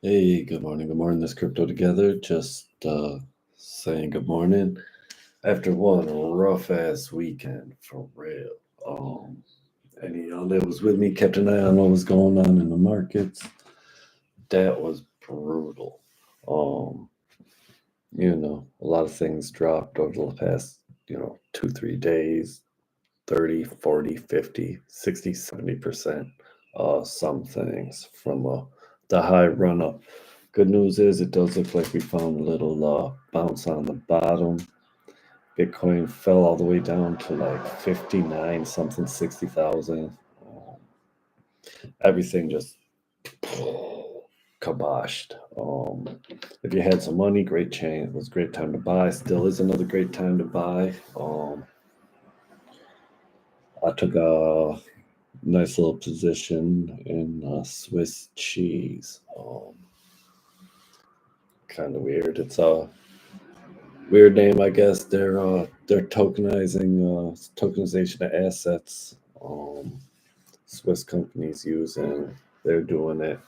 Hey, good morning. Good morning. This crypto together. Just saying good morning after one rough ass weekend for real. And y'all that was with me kept an eye on what was going on in the markets. That was brutal. Um, a lot of things dropped over the past, 2, 3 days, 30, 40, 50, 60, 70%. Some things from the high run up. Good news is it does look like we found a little bounce on the bottom. Bitcoin fell all the way down to like 59 something, 60,000. Everything just kaboshed. If you had some money, great chain. It was a great time to buy. Still is another great time to buy. I took a nice little position in Swiss cheese. Kind of weird. It's a weird name, I guess. They're tokenization of assets. Swiss companies using. They're doing it.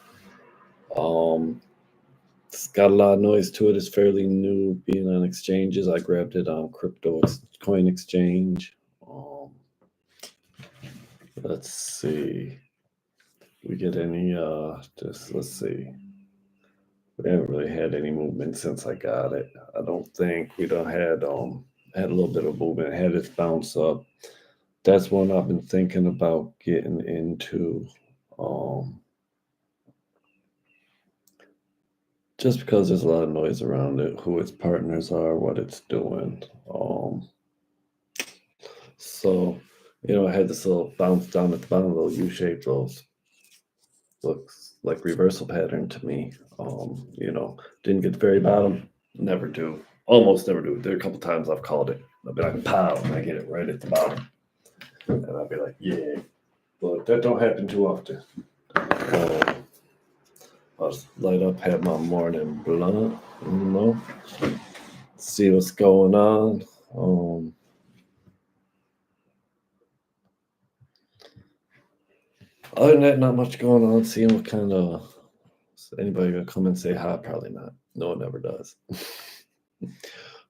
Um, it's got a lot of noise to it. It's fairly new, being on exchanges. I grabbed it on coin exchange. Um, let's see. We get any? Just let's see. We haven't really had any movement since I got it. I don't think we don't had a little bit of movement. Had its bounce up. That's one I've been thinking about getting into. Um, just because there's a lot of noise around it, who its partners are, what it's doing. So, I had this little bounce down at the bottom, little U-shaped, looks like reversal pattern to me. Didn't get the very bottom, never do, almost never do. There are a couple times I've called it. I'll be like, pow, and I get it right at the bottom, and I'll be like, yeah, but that don't happen too often. I'll light up, have my morning blunt, see what's going on. Other than that, not much going on. Seeing what kind of is anybody gonna come and say hi? Probably not. No one ever does.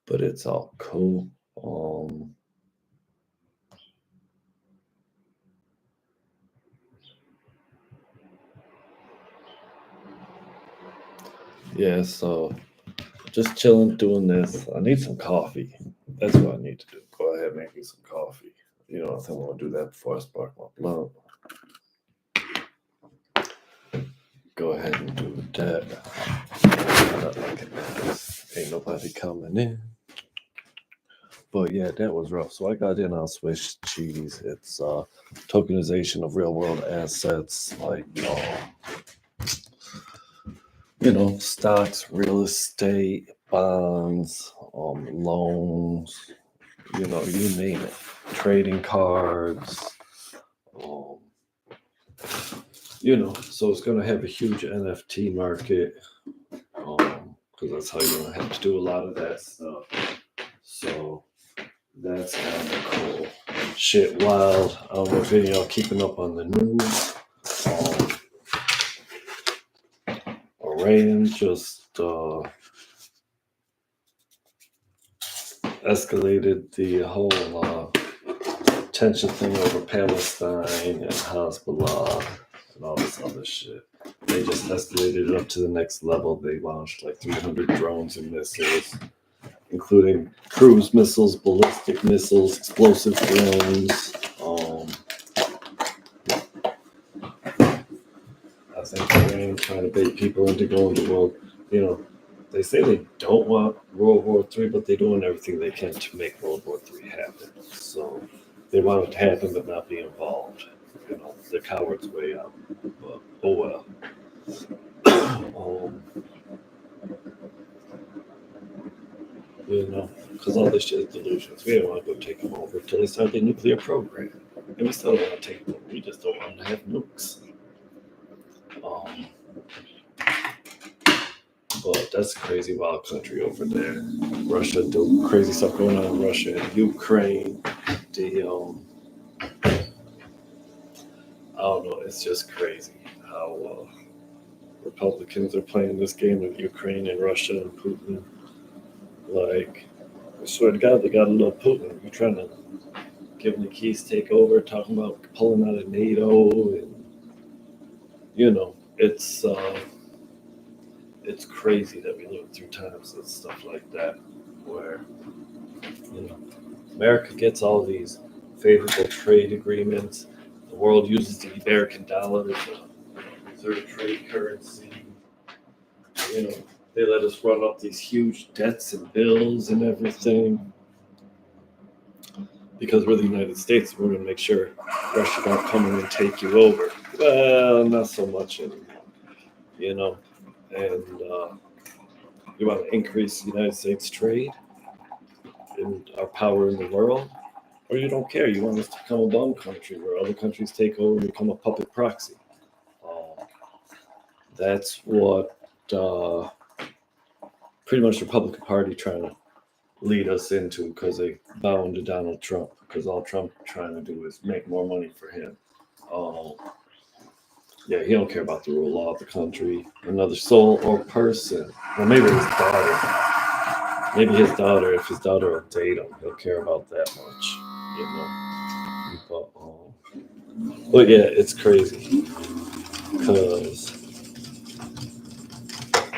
But it's all cool. Yeah, so just chilling, doing this. I need some coffee. That's what I need to do. Go ahead, make me some coffee. I think I'm gonna do that before I spark my blunt. Go ahead and do that. Not like it matters. Ain't nobody coming in. But yeah, that was rough. So I got in on Swiss cheese. It's tokenization of real world assets like stocks, real estate, bonds, loans, you name it. Trading cards, um, so it's going to have a huge NFT market because that's how you're going to have to do a lot of that stuff. So that's kind of cool. Shit wild. I don't know if any of y'all keeping up on the news. Iran just escalated the whole tension thing over Palestine and Hezbollah and all this other shit. They just escalated it up to the next level. They launched like 300 drones and missiles, including cruise missiles, ballistic missiles, explosive drones. I think Iran trying to bait people into going to world. They say they don't want World War III, but they're doing everything they can to make World War III happen. So they want it to happen, but not be involved. The coward's way out. But oh well. Because all this shit is delusions. We don't want to go take them over until they start their nuclear program. And we still don't want to take them over. We just don't want to have nukes. Um, but that's a crazy wild country over there. Russia, the crazy stuff going on in Russia and Ukraine. The I don't know. It's just crazy how Republicans are playing this game with Ukraine and Russia and Putin. Like, I swear to God, they got a little Putin. You're trying to give him the keys, take over, talking about pulling out of NATO, and it's crazy that we live through times and stuff like that, where you know America gets all these favorable trade agreements. The world uses the American dollar as a reserve trade currency. You know, they let us run up these huge debts and bills and everything because we're the United States. We're going to make sure Russia don't come in and take you over. Well, not so much anymore, you know. And you want to increase the United States trade and our power in the world, or you don't care. You want us to become a bum country where other countries take over and become a puppet proxy. That's what pretty much the Republican Party trying to lead us into, because they bound to Donald Trump, because all Trump trying to do is make more money for him. Yeah, he don't care about the rule of law of the country, another soul or person. Well, maybe his daughter. Maybe his daughter, if his daughter will date him, he'll care about that much, you know. But yeah, it's crazy. Because,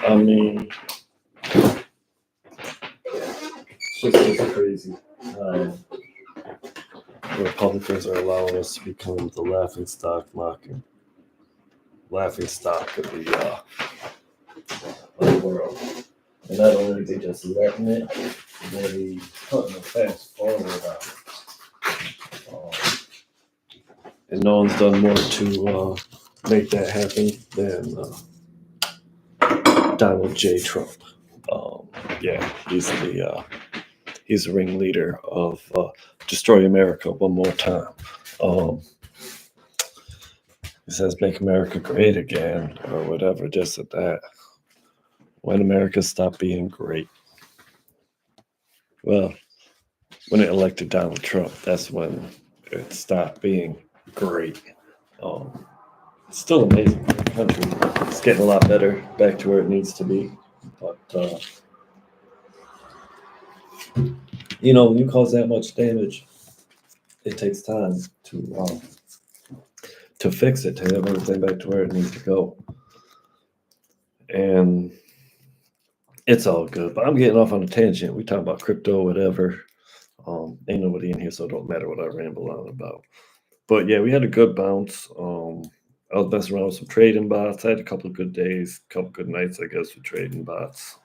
I mean, it's just crazy. The Republicans are allowing us to become the laughing stock of the world. And not only are they just letting it, they putting a fast forward on it. And no one's done more to make that happen than Donald J. Trump. Yeah, he's the ringleader of Destroy America One More Time. He says make America great again or whatever, just at that. When America stopped being great? Well, when it elected Donald Trump, that's when it stopped being great. It's still amazing. The country it's getting a lot better, back to where it needs to be. But when you cause that much damage, it takes time to fix it, to have everything back to where it needs to go. And it's all good. But I'm getting off on a tangent. We talk about crypto, whatever. Ain't nobody in here, so it don't matter what I ramble on about. But yeah, we had a good bounce. I was messing around with some trading bots. I had a couple of good days, a couple of good nights, I guess, with trading bots.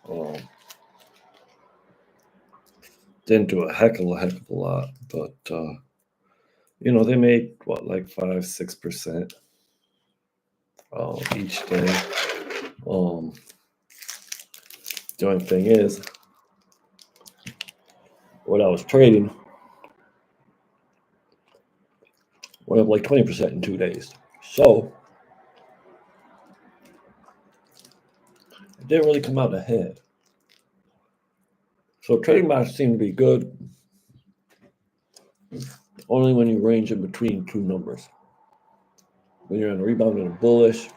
Didn't do a heck of a lot, but they made like 5-6% each day. The only thing is, what I was trading went up like 20% in 2 days. So it didn't really come out ahead. So trading bots seem to be good only when you range in between two numbers. When you're in a rebound and a bullish,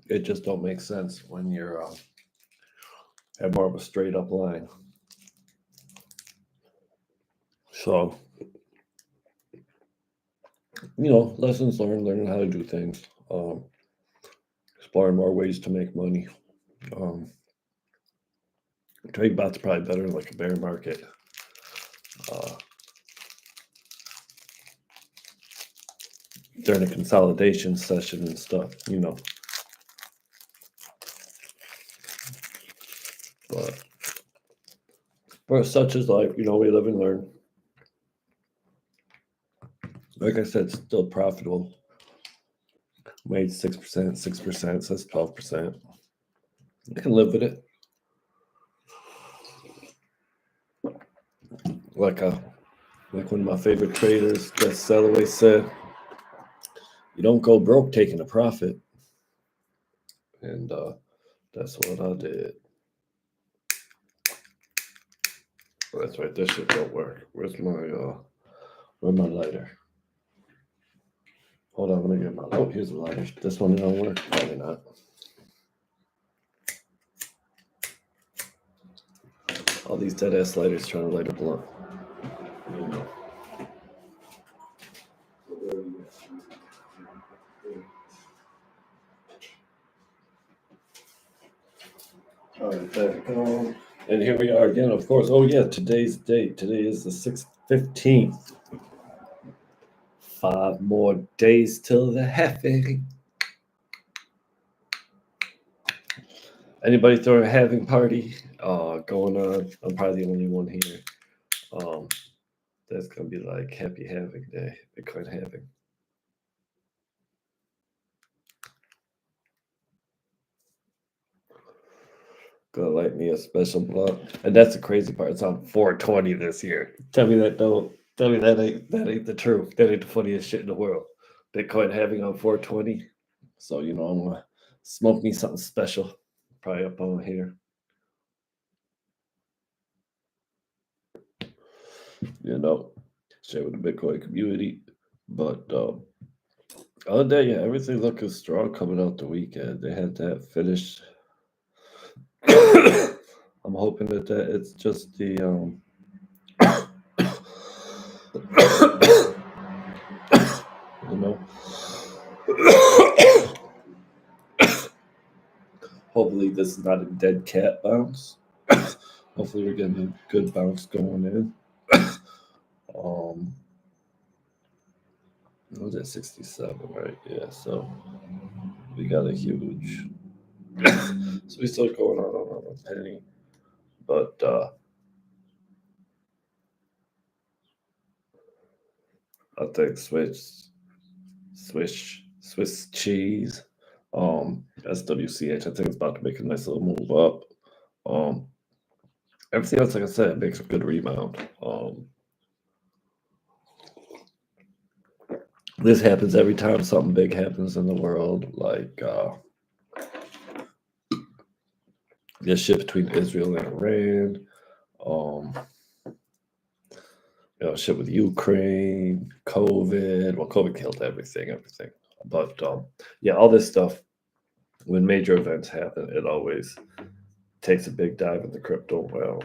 it just don't make sense when you're have more of a straight up line. So, lessons learned, learning how to do things, exploring more ways to make money. Trade bots probably better like a bear market. During a consolidation session and stuff, But such as life, we live and learn. Like I said, still profitable. Made 6%, so that's 12%. I can live with it. Like one of my favorite traders, Jeff Sellaway, said, "You don't go broke taking a profit." And that's what I did. Oh, that's right. This shit don't work. Where's my lighter? Hold on, let me get my. Oh, here's the lighter. This one don't work. Probably not. All these dead ass lighters trying to light a blunt. You know. All right, there we go. And here we are again, of course. Oh yeah, today's date. Today is the 15th. 5 more days till the halving. Anybody throwing a halving party going on? I'm probably the only one here. That's gonna be like happy halving day, Bitcoin halving. Gonna light me a special blunt, and that's the crazy part. It's on 420 this year. Tell me that don't. Tell me that ain't the truth. That ain't the funniest shit in the world. Bitcoin halving on 420. So I'm gonna smoke me something special. Probably up on here. Share with the Bitcoin community. But other day, yeah, everything looking strong coming out the weekend. They had that finished. I'm hoping that it's just the you know. Hopefully, this is not a dead cat bounce. Hopefully, we're getting a good bounce going in. What was that 67, right? Yeah, so we got a huge. So we still going on a penny, but I think Swiss cheese, SWCH. I think it's about to make a nice little move up. Everything else, like I said, makes a good rebound. This happens every time something big happens in the world, like this shit between Israel and Iran, shit with Ukraine, COVID. Well, COVID killed everything. But yeah, all this stuff. When major events happen, it always takes a big dive in the crypto realm.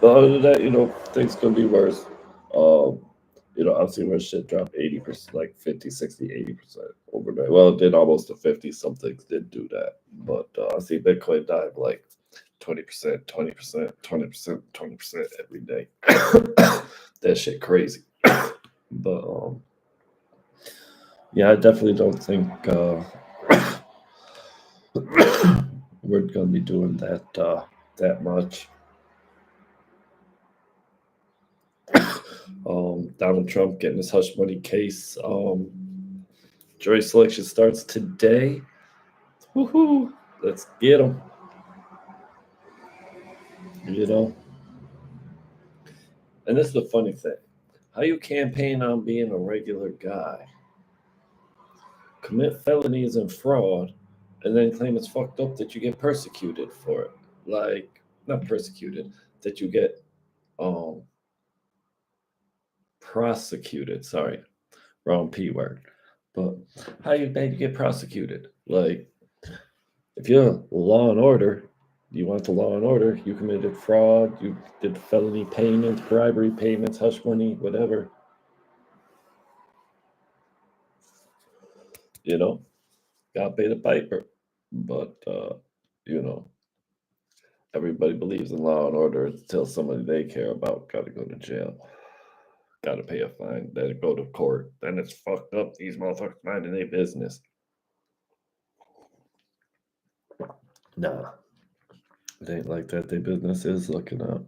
But other than that, things could be worse. I've seen where shit drop 80%, like 50, 60, 80% overnight. Well, it did almost to 50. Some things did do that. But I see Bitcoin dive like 20%, 20%, 20%, 20% every day. That shit crazy. But yeah, I definitely don't think we're gonna be doing that much. Donald Trump getting his hush money case. Jury selection starts today. Woohoo! Let's get him. And this is the funny thing. How you campaign on being a regular guy, commit felonies and fraud, and then claim it's fucked up that you get persecuted for it? Like, not persecuted, that you get prosecuted. Sorry, wrong P word. But how you get prosecuted? Like, if you're law and order, you want the law and order, you committed fraud, you did felony payments, bribery payments, hush money, whatever. Gotta pay the piper. But everybody believes in law and order until somebody they care about gotta go to jail. Gotta pay a fine, then go to court. Then it's fucked up. These motherfuckers minding their business. Nah. It ain't like that. Their business is looking up.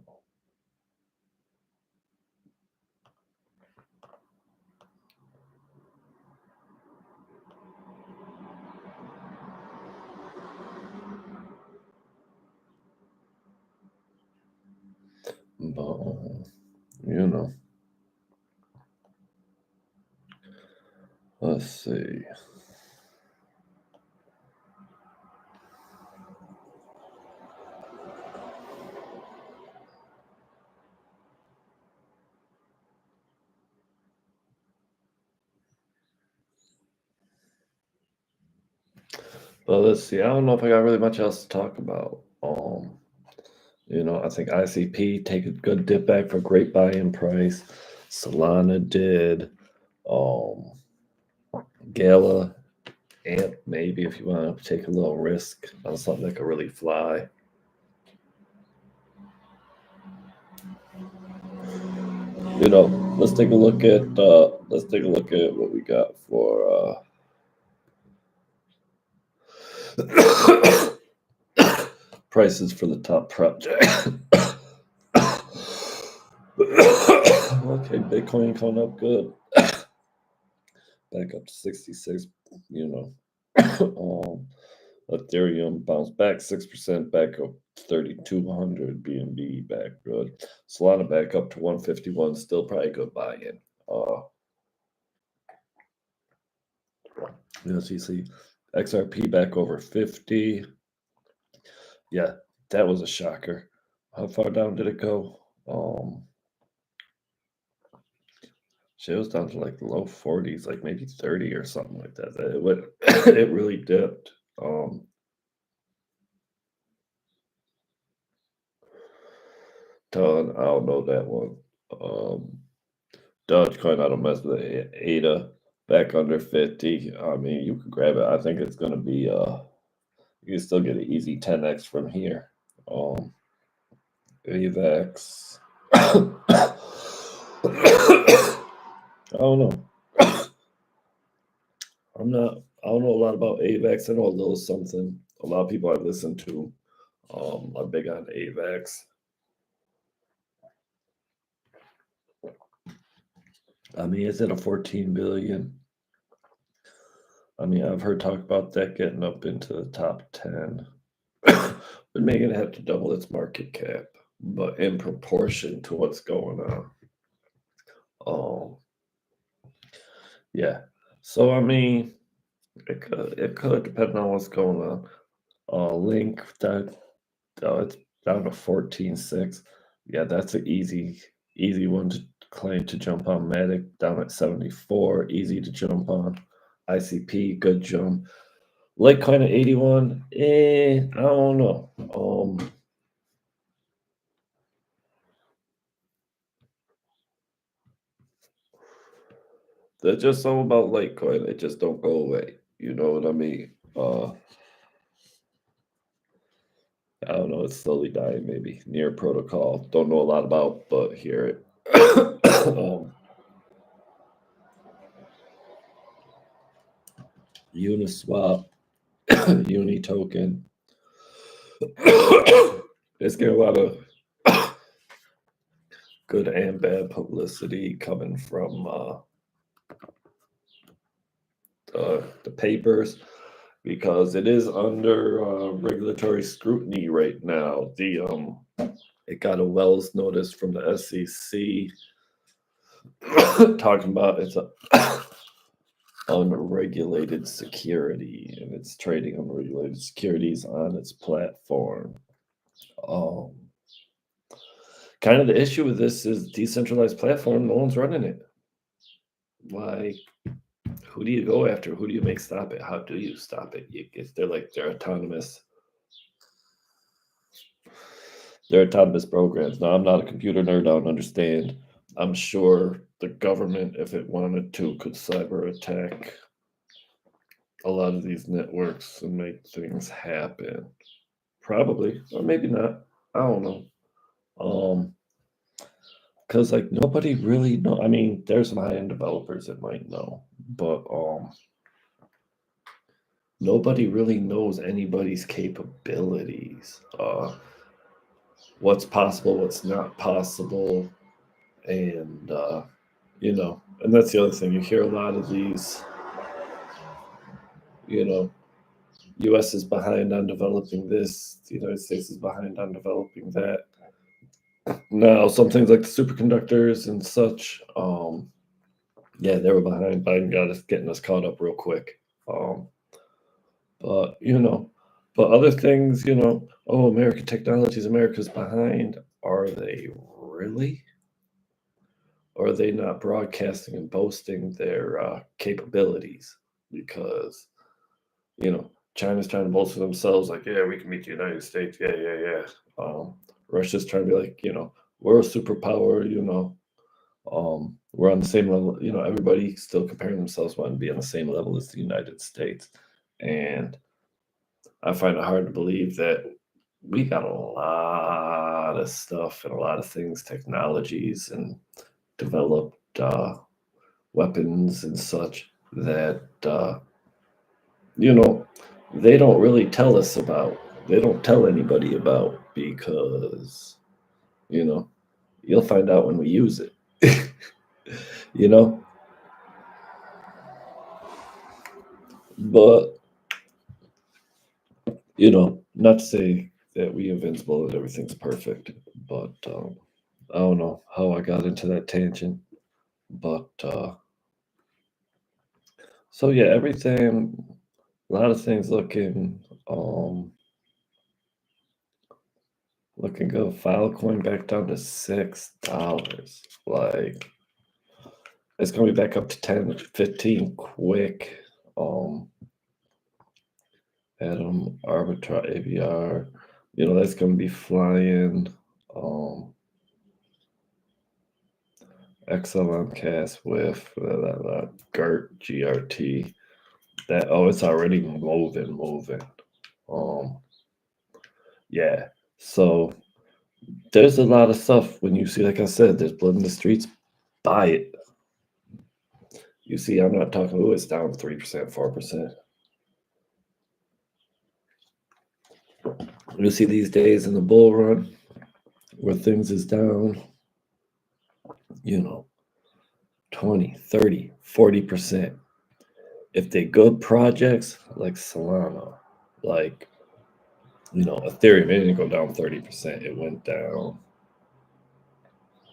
But let's see. But let's see. I don't know if I got really much else to talk about. I think ICP take a good dip back for great buy-in price. Solana did. Um, Gala, Amp, maybe if you want to take a little risk on something that could really fly. Let's take a look at what we got for prices for the top project. Okay, Bitcoin coming up good. Back up to 66, you know. Ethereum bounced back 6%, back up 3,200. BNB back good. Solana back up to 151, still probably good buy-in. As you see, XRP back over 50. Yeah, that was a shocker. How far down did it go? Shit was down to like the low 40s, like maybe 30 or something like that. It went, it really dipped. Ton, I don't know that one. Dogecoin, I don't mess with it. ADA back under 50. I mean, you can grab it. I think it's gonna be you can still get an easy 10x from here. AVAX. I don't know. I don't know a lot about AVAX. I know a little something. A lot of people I listen to are big on AVAX. I mean, it's at a 14 billion. I mean, I've heard talk about that getting up into the top 10. But making it have to double its market cap, but in proportion to what's going on. Yeah. So I mean, it could depend on what's going on. Link that it's down to 14.6. Yeah, that's an easy one to claim to jump on. Matic down at 74, easy to jump on. ICP, good jump. Litecoin at 81, I don't know. There's just something about Litecoin. It just don't go away. You know what I mean? I don't know. It's slowly dying. Maybe near protocol. Don't know a lot about, but hear it. Uniswap, Uni token. It's getting a lot of good and bad publicity coming from the papers because it is under regulatory scrutiny right now. It got a Wells notice from the SEC talking about it's a unregulated security and it's trading unregulated securities on its platform. Kind of the issue with this is decentralized platform. No one's running it. Like, who do you go after? Who do you make stop it? How do you stop it? They're autonomous. They're autonomous programs. Now, I'm not a computer nerd. I don't understand. I'm sure the government, if it wanted to, could cyber attack a lot of these networks and make things happen. Probably, or maybe not. I don't know. Because like nobody really know. I mean, there's some high-end developers that might know, but nobody really knows anybody's capabilities. What's possible, what's not possible, and and that's the other thing. You hear a lot of these. U.S. is behind on developing this. The United States is behind on developing that. Now, some things like the superconductors and such, yeah, they were behind. Biden got us getting us caught up real quick. But but other things, oh, American technologies, America's behind. Are they really? Or are they not broadcasting and boasting their capabilities? Because China's trying to bolster themselves, like, yeah, we can beat the United States. Yeah, yeah, yeah. Russia's trying to be like, we're a superpower, we're on the same level, everybody still comparing themselves wanting to be on the same level as the United States. And I find it hard to believe that we got a lot of stuff and a lot of things, technologies and developed weapons and such that you know they don't really tell us about. They don't tell anybody about because you know you'll find out when we use it. you know, but not to say that we invincible and everything's perfect, but I don't know how I got into that tangent, but so yeah, everything, a lot of things looking good. Filecoin back down to $6. Like it's gonna be back up to 10, 15 quick. Atom Arbitra ABR, that's gonna be flying. XLM cast with GERT GRT. It's already moving. Yeah. So there's a lot of stuff when you see, like I said, there's blood in the streets. Buy it. You see, I'm not talking. Oh, it's down 3%, 4%. You see these days in the bull run where things is down, 20, 30, 40%. If they good projects like Solana, like Ethereum, it didn't go down 30%. It went down.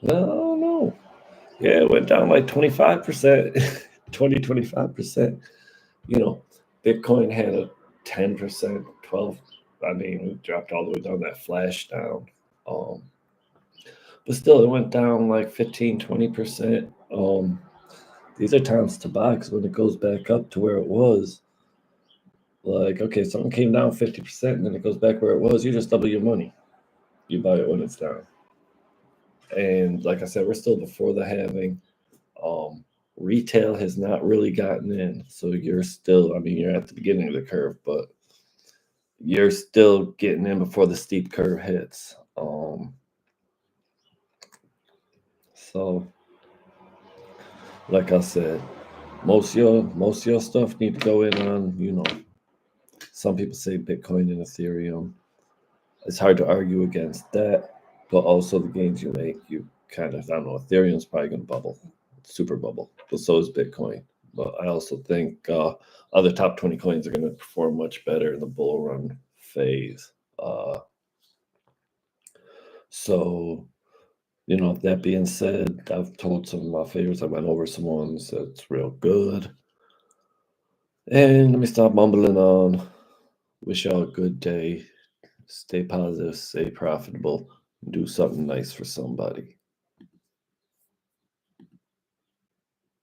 No, no. Yeah, it went down like 25%, 20, 25%. Bitcoin had a 10%, 12. I mean, it dropped all the way down that flash down. But still, it went down like 15, 20%. These are times to buy because when it goes back up to where it was, like, okay, something came down 50% and then it goes back where it was, you just double your money. You buy it when it's down. And like I said, we're still before the halving. Retail has not really gotten in. So you're still, you're at the beginning of the curve, but you're still getting in before the steep curve hits. So like I said, most of your stuff need to go in on, some people say Bitcoin and Ethereum. It's hard to argue against that, but also the gains you make, you kind of, I don't know, Ethereum's probably going to bubble, super bubble, but so is Bitcoin. But I also think other top 20 coins are going to perform much better in the bull run phase. So, that being said, I've told some of my favorites. I went over some ones that's real good. And let me stop mumbling on. Wish y'all a good day. Stay positive, stay profitable, and do something nice for somebody.